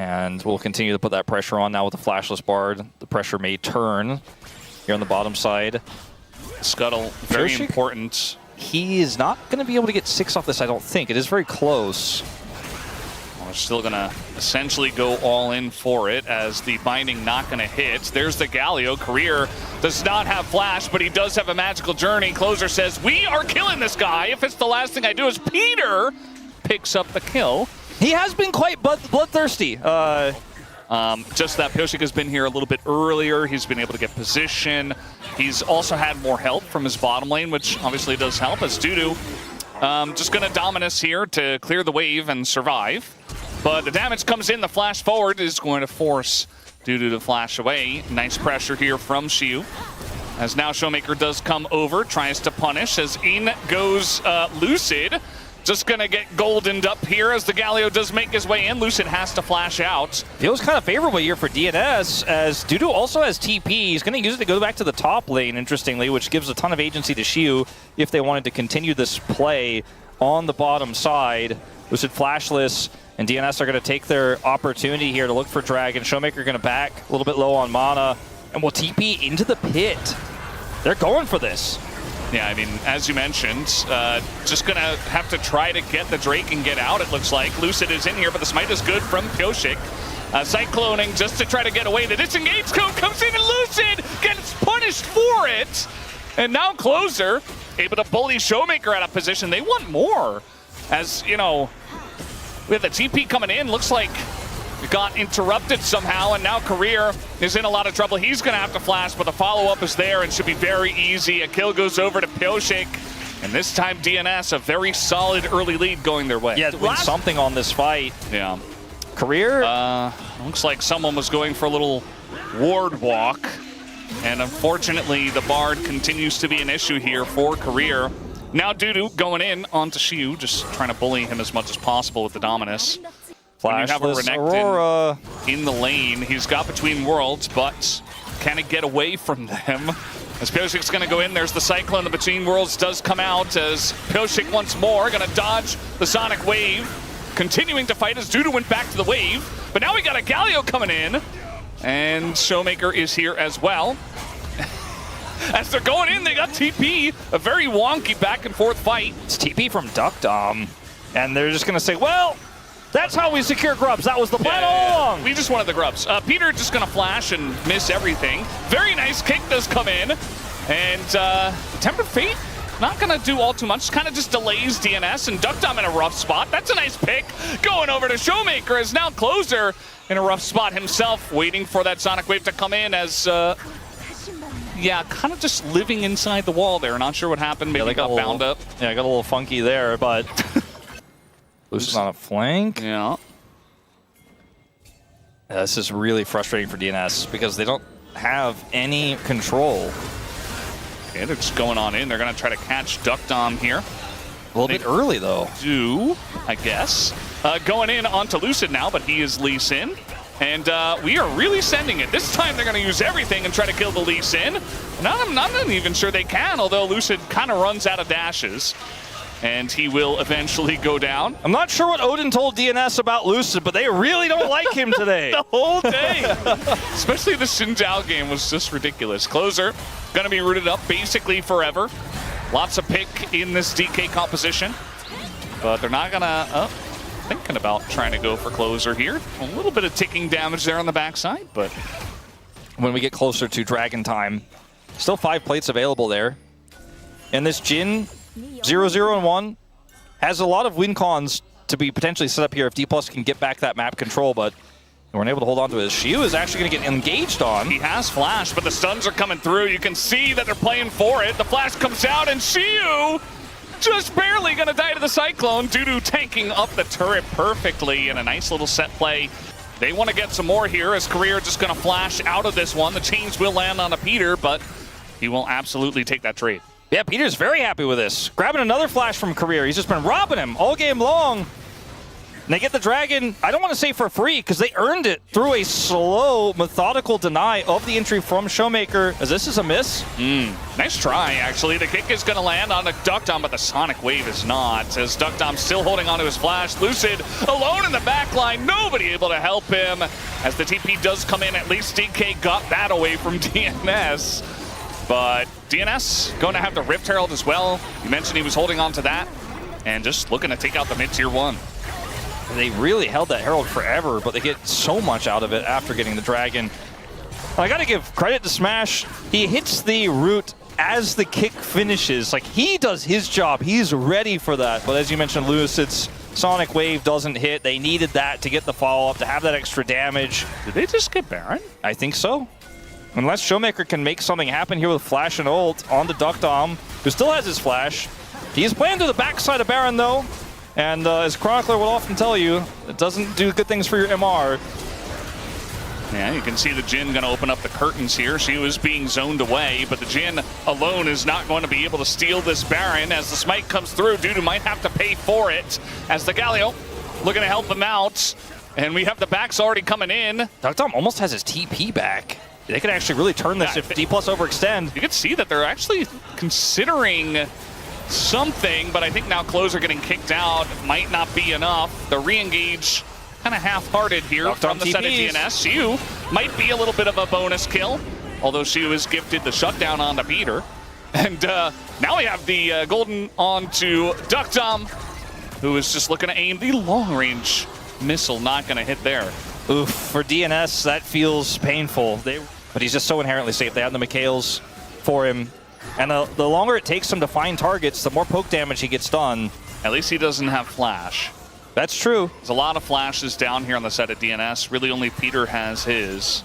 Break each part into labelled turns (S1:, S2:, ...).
S1: And we'll continue to put that pressure on now with the flashless Bard. The pressure may turn here on the bottom side.
S2: Scuttle, very
S1: Pyosik?
S2: important.
S1: He is not going to be able to get 6 off this, I don't think. It is very close.
S2: We're still going to essentially go all in for it as the binding not going to hit. There's the Galio. Career does not have flash, but he does have a magical journey. Clozer says, we are killing this guy. If it's the last thing I do, as Peter picks up the kill.
S1: He has been quite bloodthirsty.
S2: Just that Pyosik has been here a little bit earlier. He's been able to get position. He's also had more help from his bottom lane, which obviously does help, as DuDu just going to Dominus here to clear the wave and survive. But the damage comes in. The flash forward is going to force DuDu to flash away. Nice pressure here from Siwoo. As now ShowMaker does come over, tries to punish as in goes Lucid. Just going to get goldened up here as the Galio does make his way in. Lucid has to flash out.
S1: Feels kind of favorable here for DNS, as DuDu also has TP. He's going to use it to go back to the top lane, interestingly, which gives a ton of agency to Siwoo if they wanted to continue this play on the bottom side. Lucid flashless, and DNS are going to take their opportunity here to look for Dragon. ShowMaker going to back a little bit low on mana, and will TP into the pit. They're going for this.
S2: Yeah, I mean, as you mentioned, just going to have to try to get the Drake and get out, it looks like. Lucid is in here, but the smite is good from Pyosik. Cycloning just to try to get away. The disengage code comes in, and Lucid gets punished for it. And now Clozer able to bully ShowMaker out of position. They want more. As, you know, we have the TP coming in. Looks like it got interrupted somehow, and now Career is in a lot of trouble. He's going to have to flash, but the follow-up is there and should be very easy. A kill goes over to Pyosik, and this time DNS, a very solid early lead going their way.
S1: Yeah, win something on this fight.
S2: Yeah.
S1: Career?
S2: Looks like someone was going for a little ward walk, and unfortunately the Bard continues to be an issue here for Career. Now DuDu going in onto Siwoo, just trying to bully him as much as possible with the Dominus. When you have a
S1: Flashless
S2: Renekton
S1: Aurora
S2: in the lane, he's got between worlds, but can it get away from them? As Pyosik's going to go in, there's the Cyclone. The between worlds does come out as Pyosik once more going to dodge the Sonic Wave. Continuing to fight as DuDu went back to the wave, but now we got a Galio coming in, and ShowMaker is here as well. As they're going in, they got TP. A very wonky back and forth fight.
S1: It's TP from deokdam, and they're just going to say, well, that's how we secure grubs. That was the plan all along.
S2: We just wanted the grubs. Peter just going to flash and miss everything. Very nice kick does come in. And Tempered Fate, not going to do all too much. Kind of just delays DNS, and deokdam in a rough spot. That's a nice pick. Going over to ShowMaker is now Clozer in a rough spot himself, waiting for that Sonic Wave to come in as... yeah, kind of just living inside the wall there. Not sure what happened. Maybe got bound up.
S1: Yeah, got a little funky there, but Lucid's on a flank.
S2: Yeah.
S1: This is really frustrating for DNS because they don't have any control.
S2: Yeah, they're just going on in. They're going to try to catch deokdam here.
S1: A little bit early, though.
S2: Do, I guess. Going in onto Lucid now, but he is Lee Sin. And we are really sending it. This time they're going to use everything and try to kill the Lee Sin. And I'm not even sure they can, although Lucid kind of runs out of dashes. And he will eventually go down.
S1: I'm not sure what Odin told DNS about Lucid, but they really don't like him today.
S2: The whole day. Especially the Xinjiao game was just ridiculous. Clozer going to be rooted up basically forever. Lots of pick in this DK composition. But they're not going to... thinking about trying to go for Clozer here. A little bit of ticking damage there on the backside, but...
S1: when we get closer to Dragon time, still 5 plates available there. And this Jhin 0-0-1 has a lot of win cons to be potentially set up here if Dplus can get back that map control, but they weren't able to hold on to it. Siwoo is actually going to get engaged on.
S2: He has flash, but the stuns are coming through. You can see that they're playing for it. The flash comes out, and Siwoo just barely going to die to the Cyclone. DuDu tanking up the turret perfectly in a nice little set play. They want to get some more here as Career just going to flash out of this one. The chains will land on a Peter, but he will absolutely take that trade.
S1: Yeah, Peter's very happy with this. Grabbing another flash from Career. He's just been robbing him all game long. And they get the Dragon, I don't want to say for free, because they earned it through a slow, methodical deny of the entry from ShowMaker, as this is a miss.
S2: Nice try, actually. The kick is going to land on the deokdam, but the Sonic Wave is not, as deokdam still holding onto his flash. Lucid alone in the back line, nobody able to help him. As the TP does come in, at least DK got that away from DNS. But DNS going to have the Rift Herald as well. You mentioned he was holding on to that, and just looking to take out the mid-tier 1.
S1: They really held that Herald forever, but they get so much out of it after getting the Dragon. I gotta give credit to Smash. He hits the root as the kick finishes. Like, he does his job. He's ready for that. But as you mentioned, Lucid's Sonic Wave doesn't hit. They needed that to get the follow-up, to have that extra damage.
S2: Did they just get Baron?
S1: I think so. Unless ShowMaker can make something happen here with Flash and ult on the deokdam, who still has his Flash. He's playing to the backside of Baron, though. And as Chronicler will often tell you, it doesn't do good things for your MR.
S2: Yeah, you can see the Jhin going to open up the curtains here. She was being zoned away, but the Jhin alone is not going to be able to steal this Baron. As the smite comes through, DuDu might have to pay for it. As the Galio looking to help him out. And we have the backs already coming in.
S1: deokdam almost has his TP back. They could actually really turn this if Dplus overextend.
S2: You can see that they're actually considering something, but I think now Clozer getting kicked out might not be enough. The re-engage kind of half-hearted here from the side of DNS. Siwoo might be a little bit of a bonus kill, although Siwoo is gifted the shutdown onto Peter. And now we have the golden onto deokdam, who is just looking to aim the long-range missile. Not going to hit there.
S1: Oof, for DNS, that feels painful. But he's just so inherently safe. They have the Mikhails for him. And the longer it takes him to find targets, the more poke damage he gets done.
S2: At least he doesn't have flash.
S1: That's true.
S2: There's a lot of flashes down here on the side of DNS. Really only Peter has his.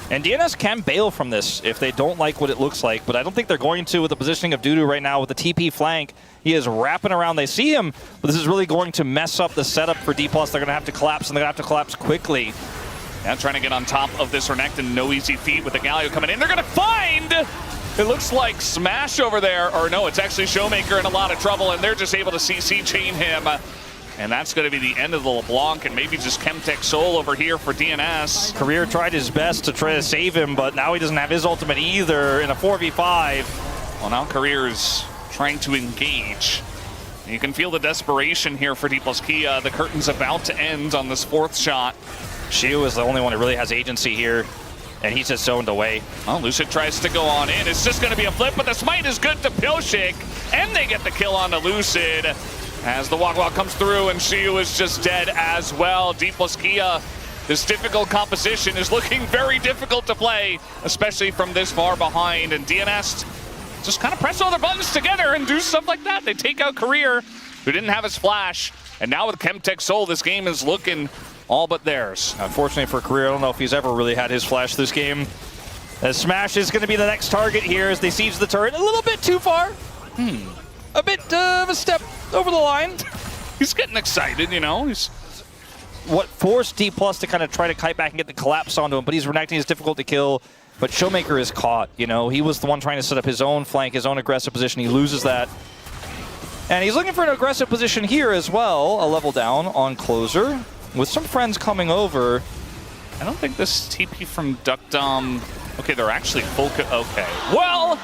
S1: And DNS can bail from this if they don't like what it looks like, but I don't think they're going to with the positioning of DuDu right now with the TP flank. He is wrapping around. They see him, but this is really going to mess up the setup for Dplus. They're going to have to collapse, and they're going to have to collapse quickly.
S2: Yeah, trying to get on top of this Renekton. No easy feat with the Galio coming in. They're going to find... It looks like Smash over there, or no, it's actually ShowMaker in a lot of trouble, and they're just able to CC chain him. And that's going to be the end of the LeBlanc, and maybe just Chemtech Soul over here for DNS.
S1: Career tried his best to try to save him, but now he doesn't have his ultimate either in a 4v5.
S2: Well, now Career's trying to engage. You can feel the desperation here for Dplus KIA. The curtain's about to end on this fourth shot.
S1: Siwoo is the only one who really has agency here. And he's just zoned away.
S2: Well, Lucid tries to go on in. It's just going to be a flip, but the smite is good to Pyosik. And they get the kill on the Lucid. As the walk comes through, and Siwoo is just dead as well. Dplus KIA, this difficult composition is looking very difficult to play, especially from this far behind. And DNS just kind of press all their buttons together and do stuff like that. They take out Career, who didn't have his flash. And now with Chemtech Soul, this game is looking all but theirs.
S1: Unfortunately for Career, I don't know if he's ever really had his flash this game. As Smash is going to be the next target here as they siege the turret. A little bit too far. A bit of a step over the line.
S2: He's getting excited, you know. He's
S1: what forced Dplus to kind of try to kite back and get the collapse onto him, but he's Renekton is difficult to kill. But ShowMaker is caught, you know. He was the one trying to set up his own flank, his own aggressive position. He loses that. And he's looking for an aggressive position here as well. A level down on Clozer. With some friends coming over.
S2: I don't think this TP from deokdam... Okay, they're actually full... Okay. Well,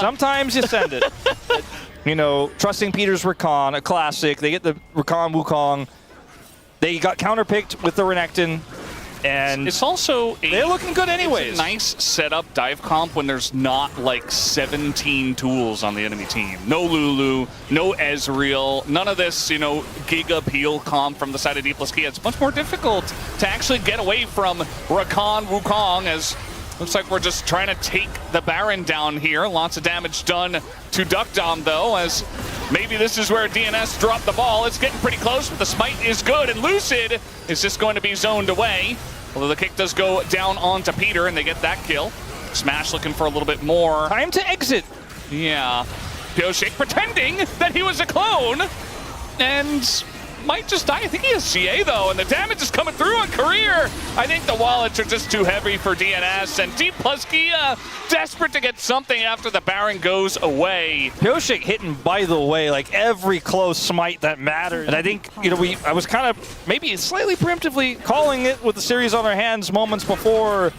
S1: sometimes you send it. You know, trusting Peter's Rakan, a classic. They get the Rakan Wukong. They got counterpicked with the Renekton. And
S2: it's also
S1: they're looking good anyways.
S2: It's a nice setup dive comp when there's not like 17 tools on the enemy team. No Lulu, no Ezreal, none of this, you know, giga peel comp from the side of Dplus KIA. It's much more difficult to actually get away from Rakan Wukong, as looks like we're just trying to take the Baron down here. Lots of damage done to deokdam though, as maybe this is where DNS dropped the ball. It's getting pretty close, but the smite is good, and Lucid is just going to be zoned away. Although the kick does go down onto Peter, and they get that kill. Smash looking for a little bit more.
S1: Time to exit.
S2: Yeah. Pyosik pretending that he was a clone. And might just die. I think he has CA though, and the damage is coming through on Career. I think the wallets are just too heavy for DNS, and Dplus KIA desperate to get something after the Baron goes away.
S1: Pyosik hitting, by the way, like every close smite that matters. And I think, you know, I was kind of maybe slightly preemptively calling it with the series on our hands moments before,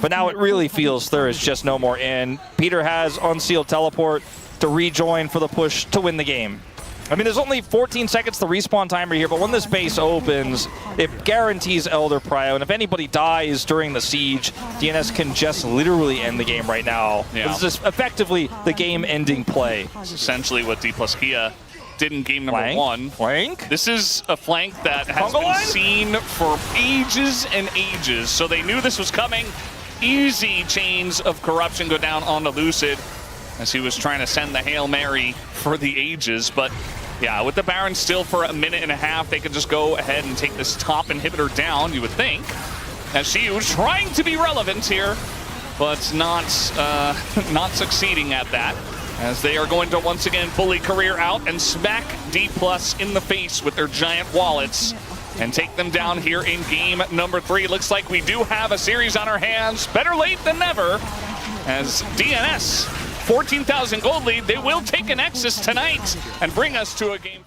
S1: but now it really feels there is just no more in. Peter has unsealed teleport to rejoin for the push to win the game. I mean, there's only 14 seconds to respawn timer here, but when this base opens, it guarantees Elder Prio, and if anybody dies during the siege, DNS can just literally end the game right now.
S2: Yeah.
S1: This is effectively the game-ending play.
S2: It's essentially what Dplus KIA did in game number one.
S1: Flank?
S2: This is a flank that has
S1: Congo
S2: been
S1: line?
S2: seen for ages and ages, so they knew this was coming. Easy chains of corruption go down onto Lucid as he was trying to send the Hail Mary for the ages, but yeah, with the Baron still for a minute and a half, they could just go ahead and take this top inhibitor down, you would think. As Siwoo trying to be relevant here, but not succeeding at that, as they are going to once again bully Career out and smack Dplus in the face with their giant wallets and take them down here in game number 3. Looks like we do have a series on our hands. Better late than never, as DNS 14,000 gold lead. They will take a Nexus tonight and bring us to a game.